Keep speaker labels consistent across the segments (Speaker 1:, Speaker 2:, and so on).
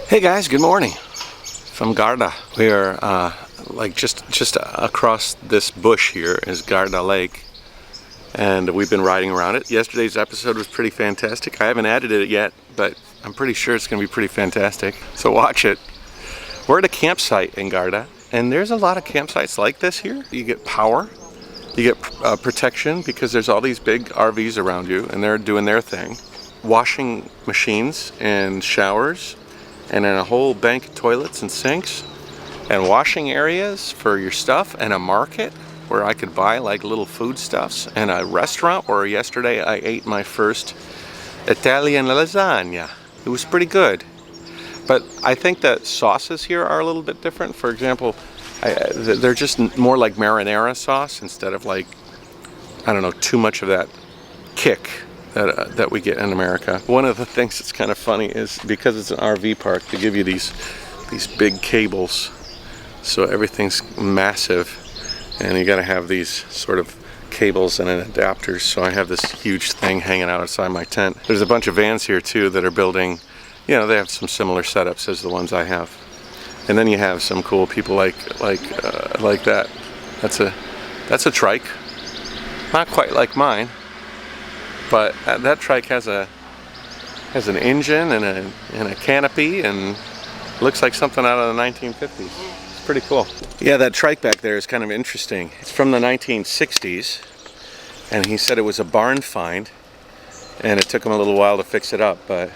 Speaker 1: Hey guys, good morning from Garda. We are like just across this bush here is Garda Lake, and we've been riding around it. Yesterday's episode was pretty fantastic. I haven't edited it yet, but I'm pretty sure it's going to be pretty fantastic. So watch it. We're at a campsite in Garda, and there's a lot of campsites like this here. You get power, you get protection because there's all these big RVs around you, and they're doing their thing. Washing machines and showers, and then a whole bank of toilets and sinks and washing areas for your stuff, and a market where I could buy like little foodstuffs, and a restaurant where yesterday I ate my first Italian lasagna. It was pretty good. But I think that sauces here are a little bit different. For example, they're just more like marinara sauce instead of like, I don't know, too much of that kick that we get in America. One of the things that's kind of funny is because it's an RV park, they give you these big cables, so everything's massive, and you got to have these sort of cables and an adapters. So I have this huge thing hanging out outside my tent. There's a bunch of vans here too that are building. You know, they have some similar setups as the ones I have, and then you have some cool people like that. That's a trike, not quite like mine. But that trike has an engine and a canopy, and looks like something out of the 1950s. It's pretty cool. Yeah, that trike back there is kind of interesting. It's from the 1960s, and he said it was a barn find, and it took him a little while to fix it up. But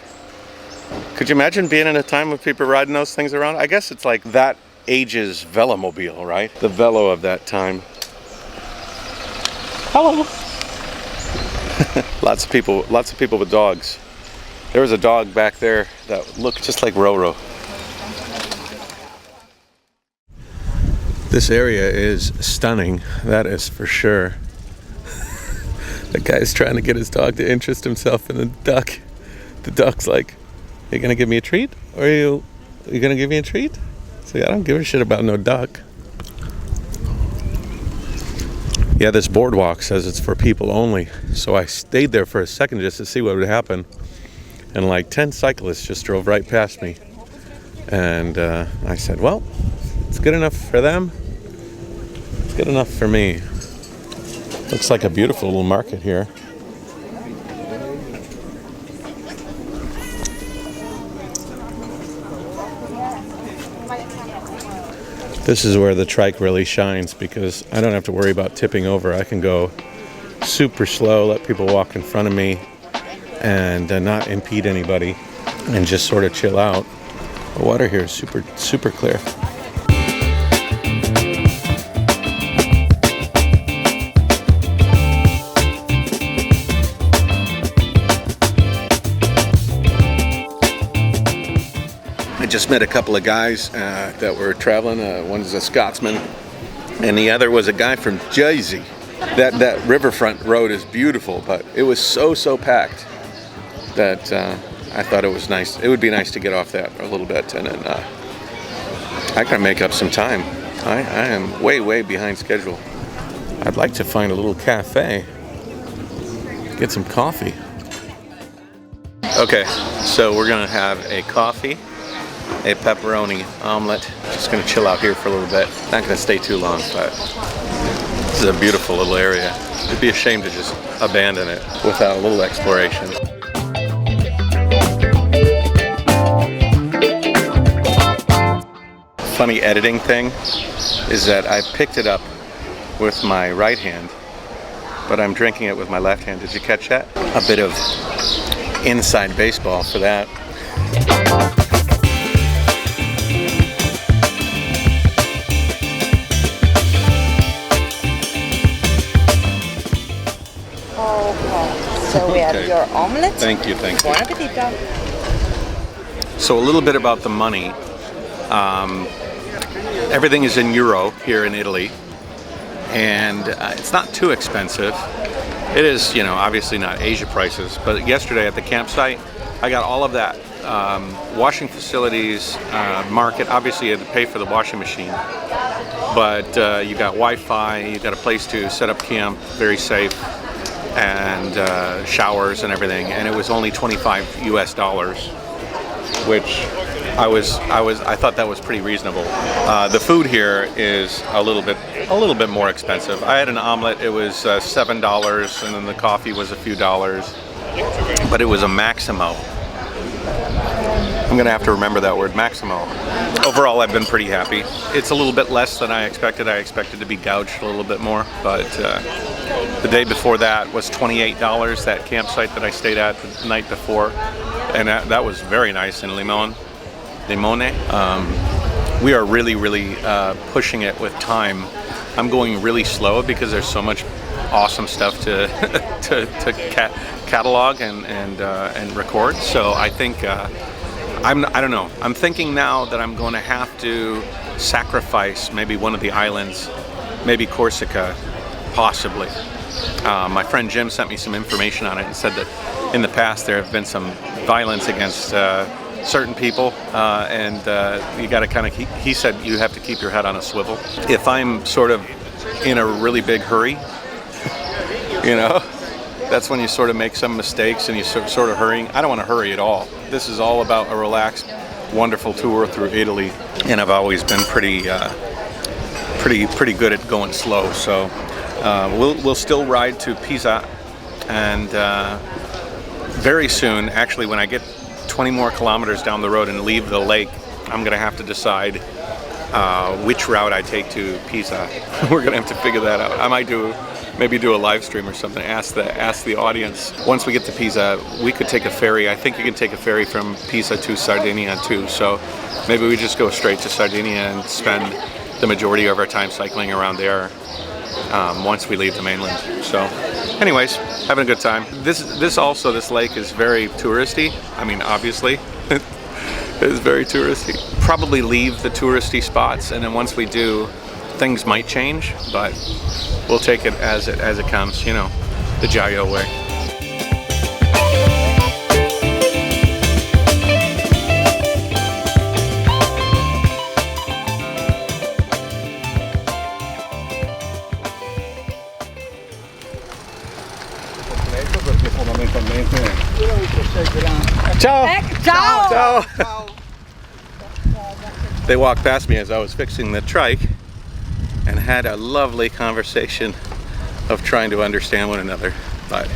Speaker 1: could you imagine being in a time when people were riding those things around? I guess it's like that age's velomobile, right? The velo of that time. Hello. Lots of people with dogs. There was a dog back there that looked just like Roro. This area is stunning, that is for sure. The guy's trying to get his dog to interest himself in the duck. The duck's like, "Are you gonna give me a treat? Or are you gonna give me a treat?" So I don't give a shit about no duck. Yeah, this boardwalk says it's for people only, so I stayed there for a second just to see what would happen, and like 10 cyclists just drove right past me, and I said, well, it's good enough for them, it's good enough for me. Looks like a beautiful little market here. This is where the trike really shines, because I don't have to worry about tipping over. I can go super slow, let people walk in front of me, and not impede anybody, and just sort of chill out. The water here is super clear. I just met a couple of guys that were traveling. One is a Scotsman, and the other was a guy from Jersey. That riverfront road is beautiful, but it was so packed that I thought it was nice. It would be nice to get off that a little bit, and then I gotta make up some time. I am way behind schedule. I'd like to find a little cafe, get some coffee. Okay, so we're gonna have a coffee, a pepperoni omelet. Just gonna chill out here for a little bit. Not gonna stay too long, but this is a beautiful little area. It'd be a shame to just abandon it without a little exploration. Funny editing thing is that I picked it up with my right hand, but I'm drinking it with my left hand. Did you catch that? A bit of inside baseball for that.
Speaker 2: So we have your omelet.
Speaker 1: Thank you.
Speaker 2: Buon appetito.
Speaker 1: So a little bit about the money. Everything is in euro here in Italy, and it's not too expensive. It is, you know, obviously not Asia prices, but yesterday at the campsite, I got all of that. Washing facilities, market, obviously you had to pay for the washing machine, but you got Wi-Fi, you got a place to set up camp, very safe, and showers and everything, and it was only $25 US, which I thought that was pretty reasonable. The food here is a little bit more expensive. I had an omelet. It was $7, and then the coffee was a few dollars, but it was a Maximo. I'm gonna have to remember that word, Maximo. Overall, I've been pretty happy. It's a little bit less than I expected. I expected to be gouged a little bit more, but the day before that was $28. That campsite that I stayed at the night before, and that was very nice in Limone. We are really pushing it with time. I'm going really slow because there's so much awesome stuff to catalog and record. So I think I don't know. I'm thinking now that I'm going to have to sacrifice maybe one of the islands, maybe Corsica, possibly. My friend Jim sent me some information on it and said that in the past there have been some violence against certain people, and you got to kind of he said you have to keep your head on a swivel. If I'm sort of in a really big hurry, you know, that's when you sort of make some mistakes and you sort of hurrying. I don't want to hurry at all. This is all about a relaxed, wonderful tour through Italy, and I've always been pretty good at going slow. So we'll still ride to Pisa, and very soon, actually, when I get 20 more kilometers down the road and leave the lake, I'm gonna have to decide which route I take to Pisa. We're gonna have to figure that out. I might maybe do a live stream or something. Ask the audience. Once we get to Pisa, we could take a ferry. I think you can take a ferry from Pisa to Sardinia too. So maybe we just go straight to Sardinia and spend the majority of our time cycling around there once we leave the mainland. So anyways, having a good time. This lake is very touristy. I mean, obviously it's very touristy. Probably leave the touristy spots, and then once we do, things might change, but we'll take it as it comes, you know, the Jayoe way. Ciao! Ciao! Ciao! They walked past me as I was fixing the trike and had a lovely conversation of trying to understand one another. But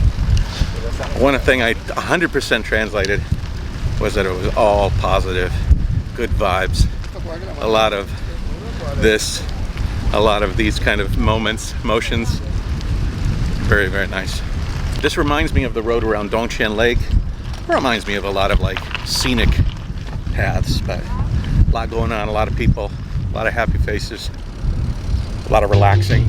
Speaker 1: one thing I 100% translated was that it was all positive, good vibes. A lot of these kind of motions. Very, very nice. This reminds me of the road around Douyin Lake. It reminds me of a lot of like scenic paths, but a lot going on, a lot of people, a lot of happy faces, a lot of relaxing.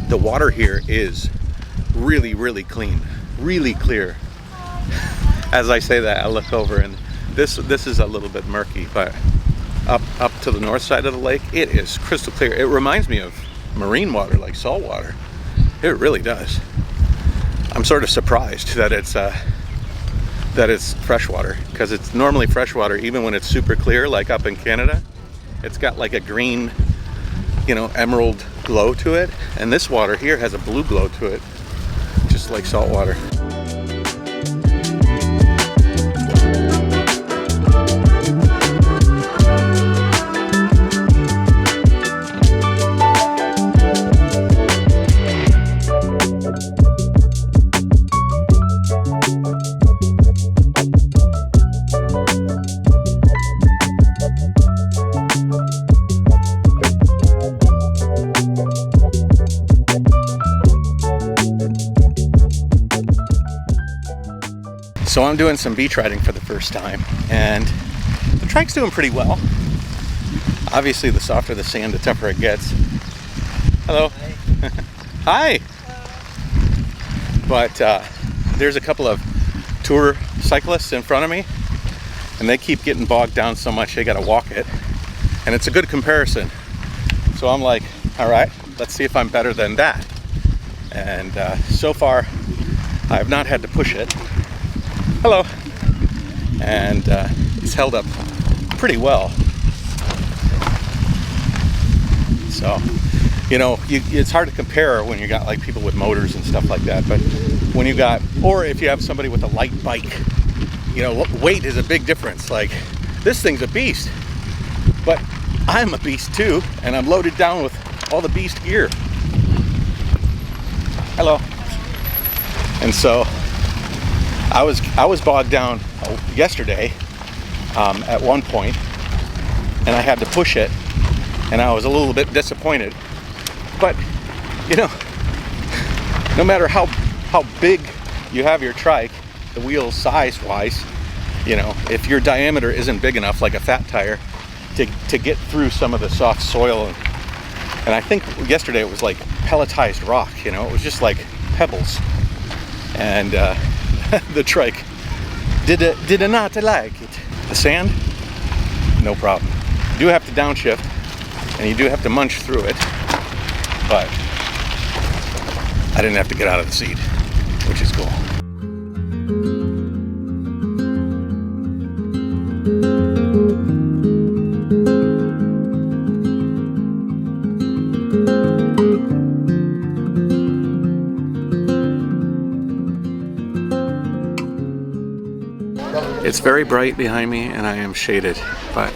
Speaker 1: The water here is really clean, really clear. As I say that, I look over and this is a little bit murky, but up to the north side of the lake, it is crystal clear. It reminds me of marine water, like salt water. It really does. I'm sort of surprised that it's freshwater, because it's normally freshwater even when it's super clear, like up in Canada. It's got like a green, you know, emerald glow to it, and this water here has a blue glow to it, just like salt water. So I'm doing some beach riding for the first time, and the trike's doing pretty well. Obviously, the softer the sand, the tougher it gets. Hello. Hi. But there's a couple of tour cyclists in front of me, and they keep getting bogged down so much they gotta walk it. And it's a good comparison. So I'm like, all right, let's see if I'm better than that. And so far, I have not had to push it. Hello. And it's held up pretty well. So, you know, it's hard to compare when you got like people with motors and stuff like that. But when you got, or if you have somebody with a light bike, you know, weight is a big difference. Like, this thing's a beast, but I'm a beast too, and I'm loaded down with all the beast gear. Hello. And so I was bogged down yesterday at one point, and I had to push it, and I was a little bit disappointed. But you know, no matter how big you have your trike, the wheels size wise, you know, if your diameter isn't big enough, like a fat tire, to get through some of the soft soil, and I think yesterday it was like pelletized rock, you know, it was just like pebbles, and the trike did not like it. The sand, no problem. You do have to downshift, and you do have to munch through it, but I didn't have to get out of the seat, which is cool. It's very bright behind me and I am shaded, but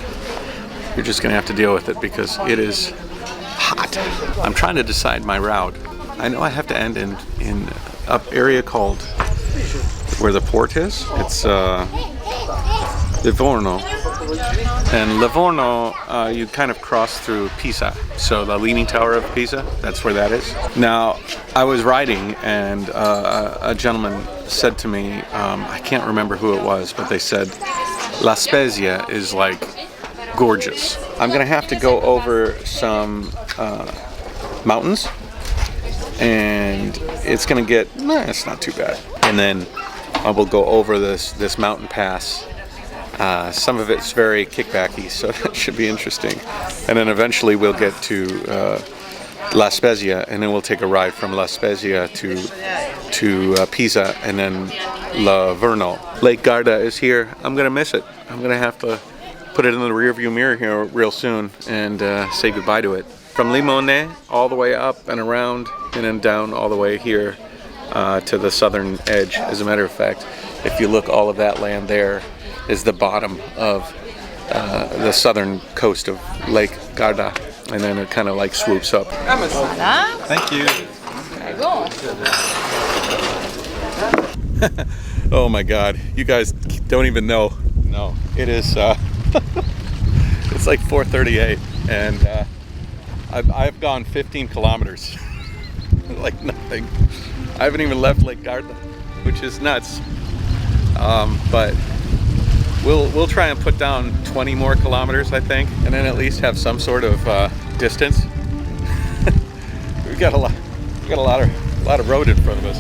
Speaker 1: you're just gonna have to deal with it because it is hot. I'm trying to decide my route. I know I have to end in up area called where the port is. It's Livorno. And Livorno, you kind of cross through Pisa. So the Leaning Tower of Pisa, that's where that is. Now, I was riding and a gentleman said to me, I can't remember who it was, but they said, La Spezia is like gorgeous. I'm gonna have to go over some mountains, and it's gonna get, it's not too bad. And then I will go over this mountain pass. Some of it's very kickbacky, so that should be interesting. And then eventually we'll get to La Spezia, and then we'll take a ride from La Spezia to Pisa, and then Livorno. Lake Garda is here. I'm gonna miss it. I'm gonna have to put it in the rearview mirror here real soon and say goodbye to it. From Limone all the way up and around and then down all the way here to the southern edge. As a matter of fact, if you look, all of that land there is the bottom of the southern coast of Lake Garda, and then it kind of like swoops up. Thank you. Oh my God, you guys don't even know. No, it is. It's like 4:38, and I've gone 15 kilometers, like nothing. I haven't even left Lake Garda, which is nuts. But we'll try and put down 20 more kilometers, I think, and then at least have some sort of distance. We've got a lot of road in front of us.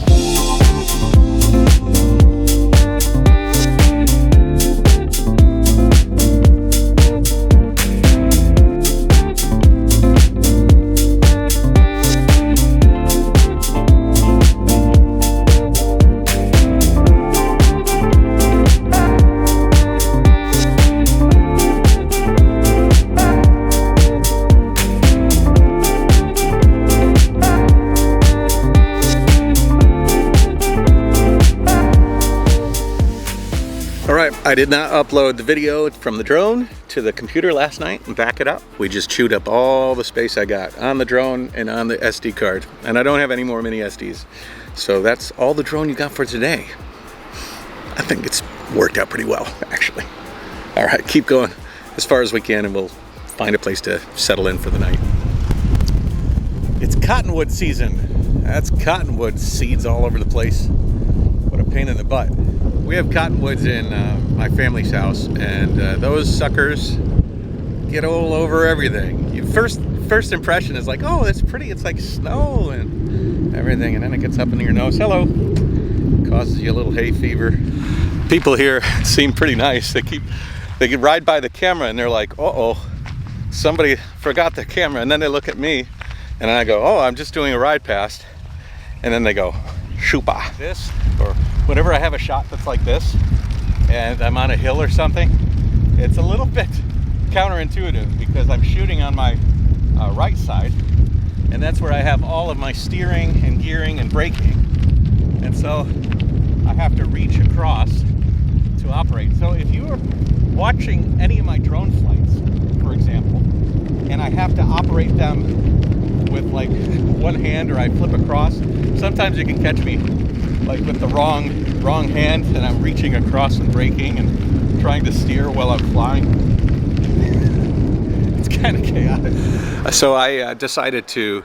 Speaker 1: I did not upload the video from the drone to the computer last night and back it up. We just chewed up all the space I got on the drone and on the SD card. And I don't have any more mini SDs. So that's all the drone you got for today. I think it's worked out pretty well, actually. All right, keep going as far as we can and we'll find a place to settle in for the night. It's cottonwood season. That's cottonwood seeds all over the place. What a pain in the butt. We have cottonwoods in my family's house, and those suckers get all over everything. First impression is like, oh, that's pretty. It's like snow and everything, and then it gets up into your nose. Hello. Causes you a little hay fever. People here seem pretty nice. They can ride by the camera and they're like, uh-oh, somebody forgot the camera. And then they look at me and I go, oh, I'm just doing a ride past. And then they go, shupa. This, or whenever I have a shot that's like this and I'm on a hill or something, it's a little bit counterintuitive because I'm shooting on my right side, and that's where I have all of my steering and gearing and braking. And so I have to reach across to operate. So if you are watching any of my drone flights, for example, and I have to operate them with like one hand, or I flip across, sometimes you can catch me like with the wrong hand, and I'm reaching across and braking and trying to steer while I'm flying. It's kind of chaotic. So I decided to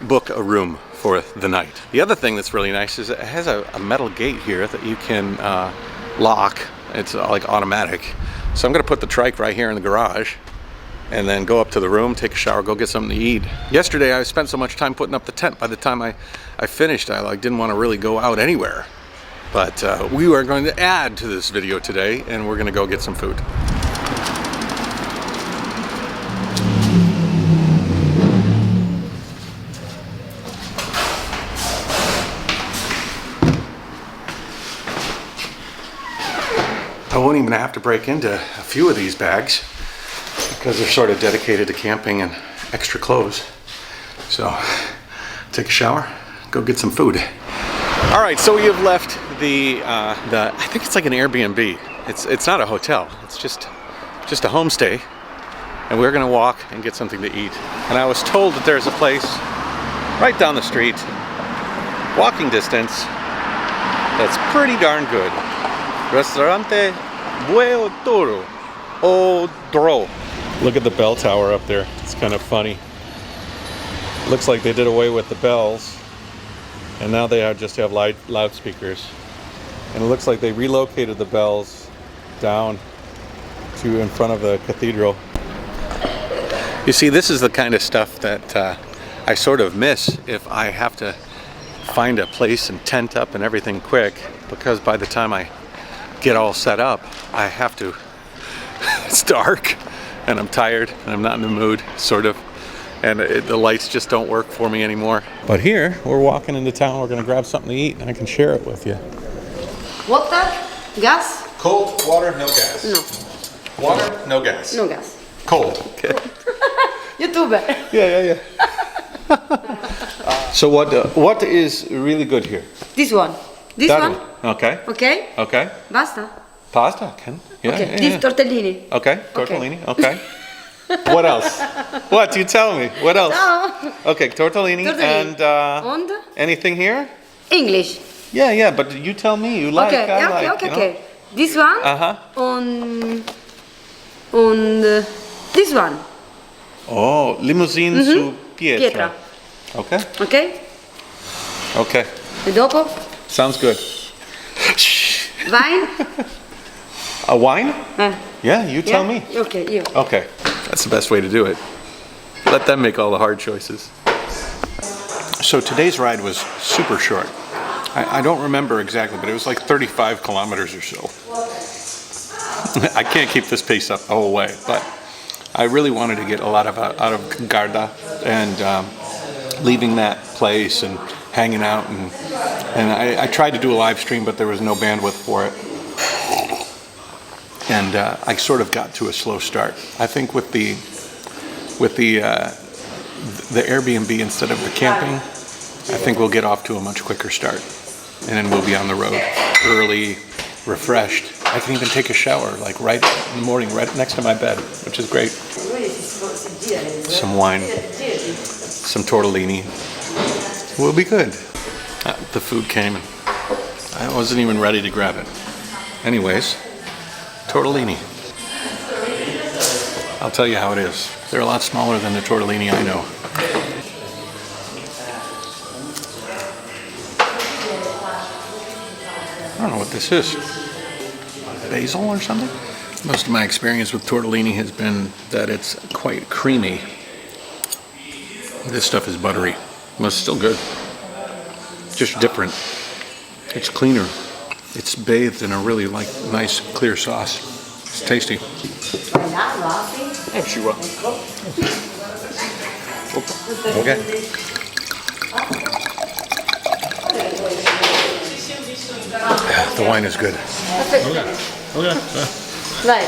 Speaker 1: book a room for the night. The other thing that's really nice is it has a metal gate here that you can lock. It's like automatic. So I'm gonna put the trike right here in the garage and then go up to the room, take a shower, go get something to eat. Yesterday I spent so much time putting up the tent. By the time I finished, I like didn't want to really go out anywhere. But we are going to add to this video today, and we're gonna go get some food. I won't even have to break into a few of these bags because they're sort of dedicated to camping and extra clothes. So, take a shower, go get some food. All right, so we have left the I think it's like an Airbnb. It's not a hotel. It's just a homestay, and we're gonna walk and get something to eat. And I was told that there's a place right down the street, walking distance, that's pretty darn good. Restaurante Bue D-Oro. Look at the bell tower up there. It's kind of funny. Looks like they did away with the bells, and now they just have loudspeakers. And it looks like they relocated the bells down to in front of the cathedral. You see, this is the kind of stuff that I sort of miss if I have to find a place and tent up and everything quick, because by the time I get all set up, I have to, it's dark and I'm tired and I'm not in the mood, sort of, and the lights just don't work for me anymore. But here, we're walking into town, we're gonna grab something to eat and I can share it with you.
Speaker 2: Water? Gas?
Speaker 1: Cold water, no gas.
Speaker 2: No.
Speaker 1: Water, no gas.
Speaker 2: No gas.
Speaker 1: Cold. Okay.
Speaker 2: YouTuber.
Speaker 1: Yeah. So what is really good here?
Speaker 2: This one. This
Speaker 1: That
Speaker 2: one.
Speaker 1: Okay.
Speaker 2: Okay?
Speaker 1: Okay.
Speaker 2: Basta?
Speaker 1: Pasta, yeah.
Speaker 2: Okay. This tortellini.
Speaker 1: Okay, tortellini, okay. What else? What? You tell me. What else?
Speaker 2: No.
Speaker 1: Okay, tortellini. And anything here?
Speaker 2: English.
Speaker 1: Yeah, but you tell me. You like,
Speaker 2: Okay,
Speaker 1: I like.
Speaker 2: okay. This one. On this one.
Speaker 1: Oh, limousine su pietra. Okay.
Speaker 2: Okay. E dopo?
Speaker 1: Sounds good.
Speaker 2: Wine?
Speaker 1: A wine? Yeah, you tell me.
Speaker 2: Okay, you.
Speaker 1: Okay, that's the best way to do it. Let them make all the hard choices. So today's ride was super short. I don't remember exactly, but it was like 35 kilometers or so. I can't keep this pace up the whole way, but I really wanted to get a lot out of Garda, and leaving that place and hanging out, and I tried to do a live stream, but there was no bandwidth for it. And I sort of got to a slow start. I think with the Airbnb instead of the camping, I think we'll get off to a much quicker start, and then we'll be on the road early, refreshed. I can even take a shower like right in the morning, right next to my bed, which is great. Some wine, some tortellini. We'll be good. The food came and I wasn't even ready to grab it. Anyways, tortellini. I'll tell you how it is. They're a lot smaller than the tortellini I know. I don't know what this is. basil or something. Most of my experience with tortellini has been that it's quite creamy. This stuff is buttery, but it's still good. Just different. It's cleaner. It's bathed in a really nice clear sauce. It's tasty. Okay. The wine is good.
Speaker 3: Okay.
Speaker 2: Vai.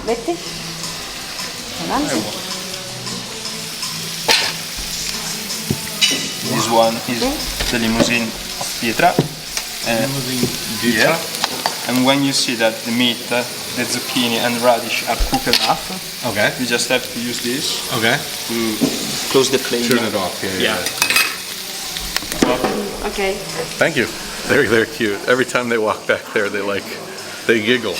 Speaker 2: Metti. Avanti.
Speaker 3: This one is the limousine of Pietra. Yeah. And when you see that the meat, the zucchini and radish are cooked enough,
Speaker 1: Okay.
Speaker 3: you just have to use this
Speaker 1: Okay.
Speaker 3: to close the flame.
Speaker 1: Turn it off. Yeah.
Speaker 2: Okay.
Speaker 1: Thank you. They're cute. Every time they walk back there, they giggle.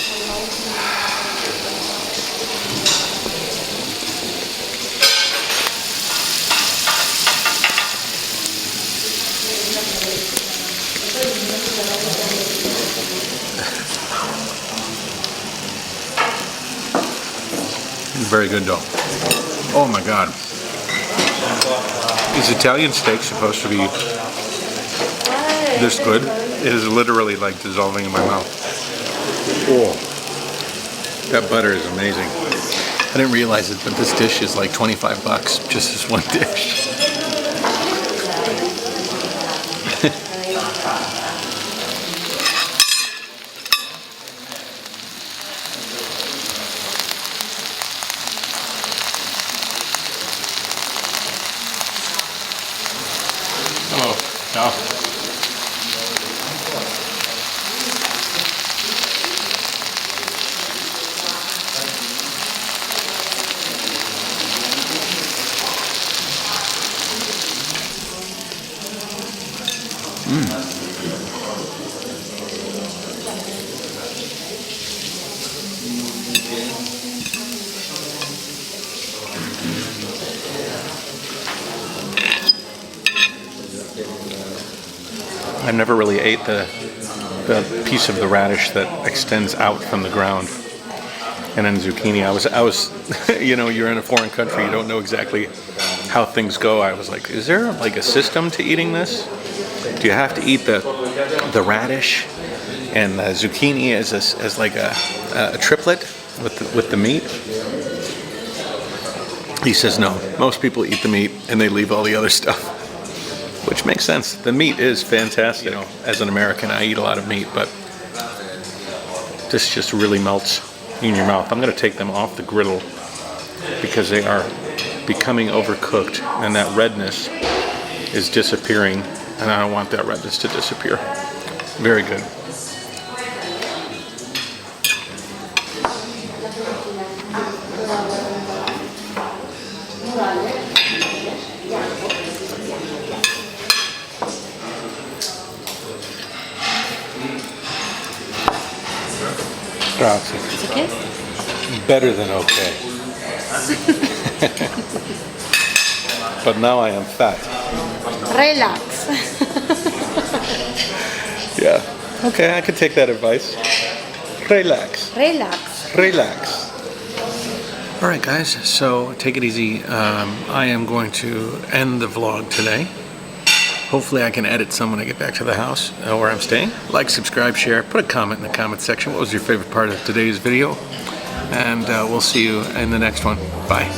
Speaker 1: Very good though. Oh my God. Is Italian steak supposed to be this good? It is literally like dissolving in my mouth. Oh, that butter is amazing. I didn't realize it, but this dish is like 25 bucks, just this one dish. Hello. Ciao. I never really ate the piece of the radish that extends out from the ground. And then zucchini, I was, you know, you're in a foreign country, you don't know exactly how things go. I was like, is there like a system to eating this? Do you have to eat the radish and the zucchini as like a triplet with the meat? He says no. Most people eat the meat and they leave all the other stuff. Which makes sense. The meat is fantastic. You know, as an American, I eat a lot of meat, but this just really melts in your mouth. I'm going to take them off the griddle because they are becoming overcooked, and that redness is disappearing, and I don't want that redness to disappear. Very good. Grazie.
Speaker 2: It's okay?
Speaker 1: Better than okay. But now I am fat.
Speaker 2: Relax.
Speaker 1: Yeah. Okay, I could take that advice. Relax.
Speaker 2: Relax.
Speaker 1: Relax. All right, guys. So take it easy. I am going to end the vlog today. Hopefully I can edit some when I get back to the house where I'm staying. Like, subscribe, share, put a comment in the comment section. What was your favorite part of today's video? And we'll see you in the next one. Bye.